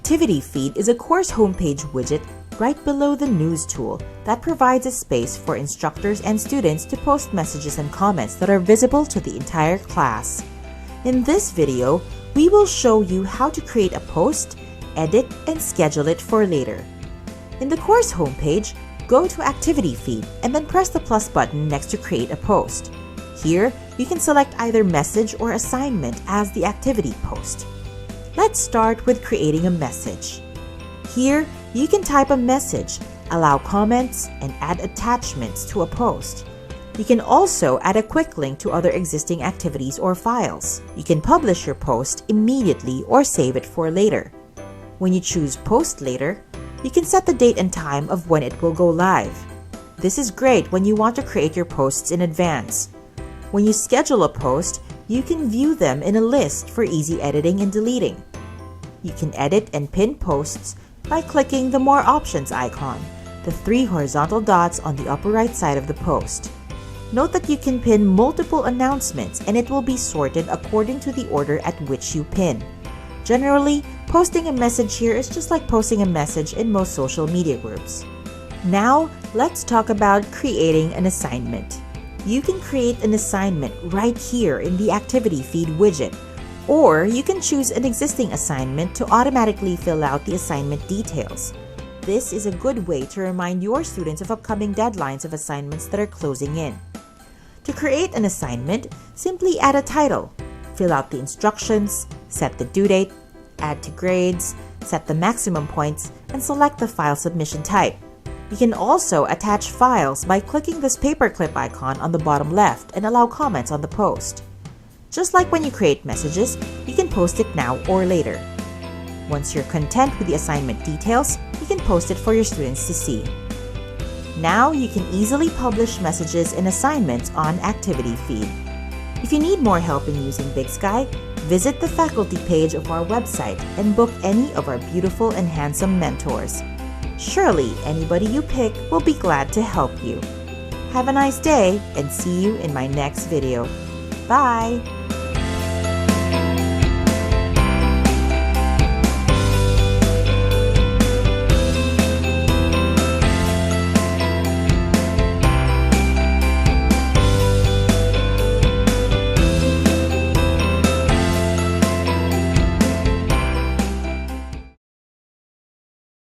activity feed is a course homepage widget right below the news tool that provides a space for instructors and students to post messages and comments that are visible to the entire class. In this video, we will show you how to create a post, edit, and schedule it for later. In the course homepage, go to Activity Feed and then press the plus button next to Create a Post. Here, you can select either message or assignment as the activity post. Let's start with creating a message. Here, you can type a message, allow comments, and add attachments to a post. You can also add a quick link to other existing activities or files. You can publish your post immediately or save it for later. When you choose Post Later, you can set the date and time of when it will go live. This is great when you want to create your posts in advance. When you schedule a post, you can view them in a list for easy editing and deleting. You can edit and pin posts by clicking the More Options icon, the 3 horizontal dots on the upper right side of the post. Note that you can pin multiple announcements and it will be sorted according to the order at which you pin. Generally, posting a message here is just like posting a message in most social media groups. Now, let's talk about creating an assignment. You can create an assignment right here in the Activity Feed widget, or you can choose an existing assignment to automatically fill out the assignment details. This is a good way to remind your students of upcoming deadlines of assignments that are closing in. To create an assignment, simply add a title, fill out the instructions, set the due date, add to grades, set the maximum points, and select the file submission type. You can also attach files by clicking this paperclip icon on the bottom left and allow comments on the post. Just like when you create messages, you can post it now or later. Once you're content with the assignment details, you can post it for your students to see. Now you can easily publish messages and assignments on Activity Feed. If you need more help in using BigSky, visit the faculty page of our website and book any of our beautiful and handsome mentors. Surely anybody you pick will be glad to help you. Have a nice day and see you in my next video. Bye!